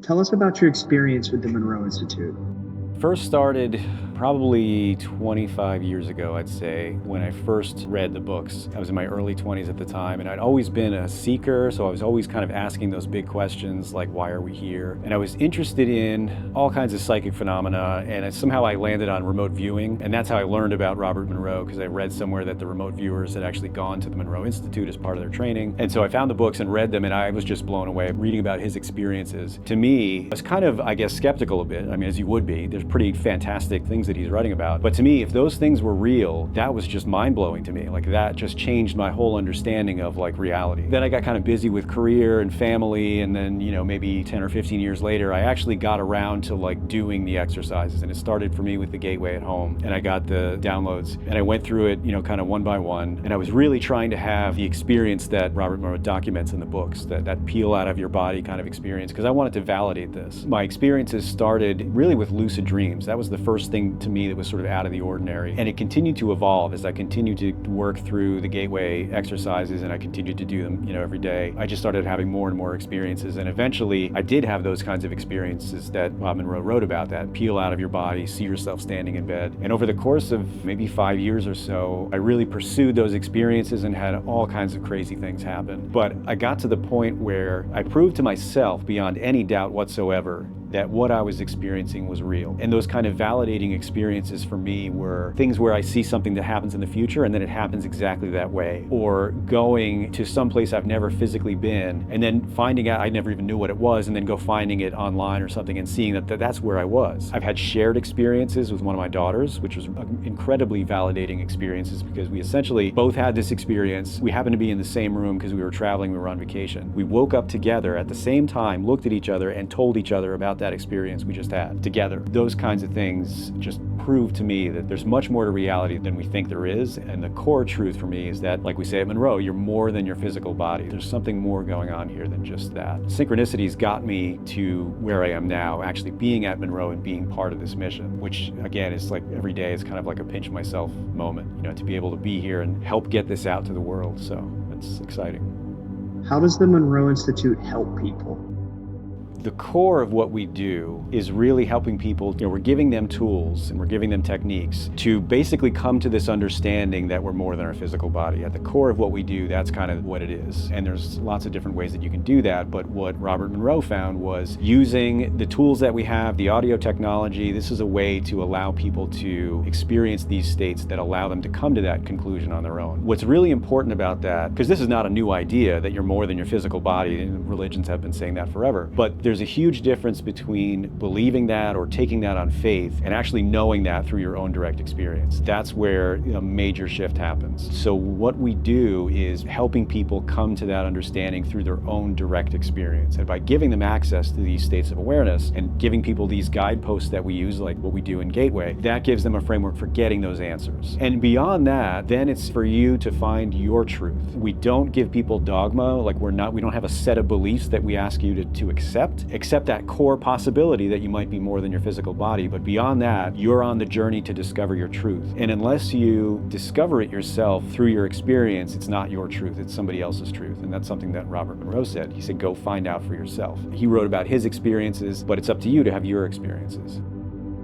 Tell us about your experience with the Monroe Institute. First started probably 25 years ago, I'd say, when I first read the books. I was in my early 20s at the time, and I'd always been a seeker, so I was always kind of asking those big questions like, why are we here? And I was interested in all kinds of psychic phenomena, and somehow I landed on remote viewing, and that's how I learned about Robert Monroe, because I read somewhere that the remote viewers had actually gone to the Monroe Institute as part of their training. And so I found the books and read them, and I was just blown away reading about his experiences. To me, I was kind of, I guess, skeptical a bit. I mean, as you would be. There's pretty fantastic things that he's writing about. But to me, if those things were real, that was just mind-blowing to me. Like, that just changed my whole understanding of like reality. Then I got kind of busy with career and family, and then, maybe 10 or 15 years later, I actually got around to like doing the exercises. And it started for me with the Gateway at home, and I got the downloads, and I went through it, kind of one by one. And I was really trying to have the experience that Robert Monroe documents in the books, that peel out of your body kind of experience, because I wanted to validate this. My experiences started really with lucid dreams. That was the first thing to me that was sort of out of the ordinary. And it continued to evolve as I continued to work through the Gateway exercises, and I continued to do them, every day. I just started having more and more experiences, and eventually I did have those kinds of experiences that Bob Monroe wrote about, that peel out of your body, see yourself standing in bed. And over the course of maybe 5 years or so, I really pursued those experiences and had all kinds of crazy things happen. But I got to the point where I proved to myself beyond any doubt whatsoever that what I was experiencing was real. And those kind of validating experiences for me were things where I see something that happens in the future and then it happens exactly that way. Or going to some place I've never physically been and then finding out I never even knew what it was, and then go finding it online or something and seeing that that's where I was. I've had shared experiences with one of my daughters, which was incredibly validating experiences, because we essentially both had this experience. We happened to be in the same room because we were traveling, we were on vacation. We woke up together at the same time, looked at each other, and told each other about that experience we just had together. Those kinds of things just prove to me that there's much more to reality than we think there is. And the core truth for me is that, like we say at Monroe, you're more than your physical body. There's something more going on here than just that. Synchronicities got me to where I am now, actually being at Monroe and being part of this mission, which again is like every day is kind of like a pinch myself moment, to be able to be here and help get this out to the world. So it's exciting. How does the Monroe Institute help people? The core of what we do is really helping people. We're giving them tools and we're giving them techniques to basically come to this understanding that we're more than our physical body. At the core of what we do, that's kind of what it is. And there's lots of different ways that you can do that. But what Robert Monroe found was using the tools that we have, the audio technology, this is a way to allow people to experience these states that allow them to come to that conclusion on their own. What's really important about that, because this is not a new idea that you're more than your physical body, and religions have been saying that forever, but there's a huge difference between believing that or taking that on faith and actually knowing that through your own direct experience. That's where a major shift happens. So what we do is helping people come to that understanding through their own direct experience. And by giving them access to these states of awareness and giving people these guideposts that we use, like what we do in Gateway, that gives them a framework for getting those answers. And beyond that, then it's for you to find your truth. We don't give people dogma, like we don't have a set of beliefs that we ask you to accept that core possibility that you might be more than your physical body. But beyond that, you're on the journey to discover your truth. And unless you discover it yourself through your experience, it's not your truth, it's somebody else's truth. And that's something that Robert Monroe said. He said, go find out for yourself. He wrote about his experiences, but it's up to you to have your experiences.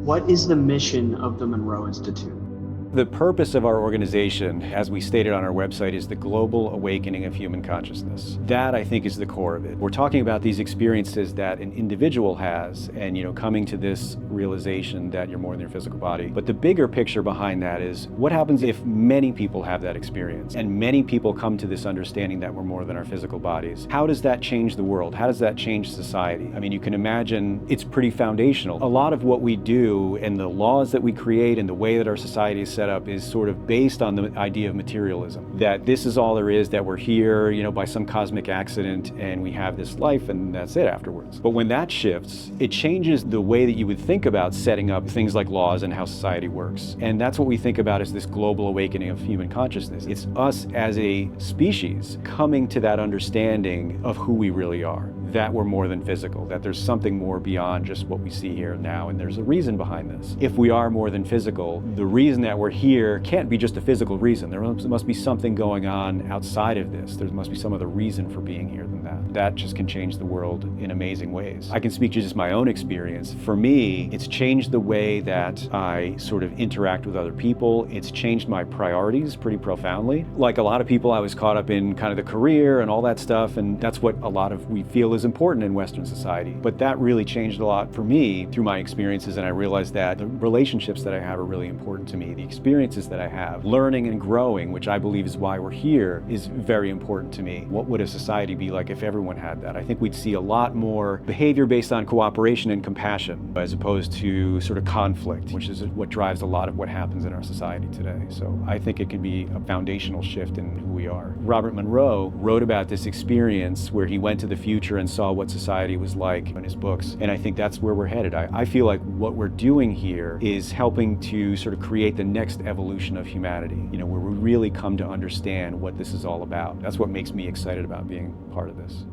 What is the mission of the Monroe Institute? The purpose of our organization, as we stated on our website, is the global awakening of human consciousness. That, I think, is the core of it. We're talking about these experiences that an individual has and, coming to this realization that you're more than your physical body. But the bigger picture behind that is what happens if many people have that experience and many people come to this understanding that we're more than our physical bodies? How does that change the world? How does that change society? I mean, you can imagine it's pretty foundational. A lot of what we do and the laws that we create and the way that our society is set up is sort of based on the idea of materialism, that this is all there is, that we're here, by some cosmic accident and we have this life and that's it afterwards. But when that shifts, it changes the way that you would think about setting up things like laws and how society works. And that's what we think about as this global awakening of human consciousness. It's us as a species coming to that understanding of who we really are. that we're more than physical, that there's something more beyond just what we see here now, and there's a reason behind this. If we are more than physical, the reason that we're here can't be just a physical reason. There must be something going on outside of this. There must be some other reason for being here than that. That just can change the world in amazing ways. I can speak to just my own experience. For me, it's changed the way that I sort of interact with other people. It's changed my priorities pretty profoundly. Like a lot of people, I was caught up in kind of the career and all that stuff, and that's what a lot of we feel is important in Western society. But that really changed a lot for me through my experiences, and I realized that the relationships that I have are really important to me. The experiences that I have, learning and growing, which I believe is why we're here, is very important to me. What would a society be like if everyone had that? I think we'd see a lot more behavior based on cooperation and compassion, as opposed to sort of conflict, which is what drives a lot of what happens in our society today. So I think it could be a foundational shift in who we are. Robert Monroe wrote about this experience where he went to the future and saw what society was like in his books, and I think that's where we're headed. I feel like what we're doing here is helping to sort of create the next evolution of humanity, where we really come to understand what this is all about. That's what makes me excited about being part of this.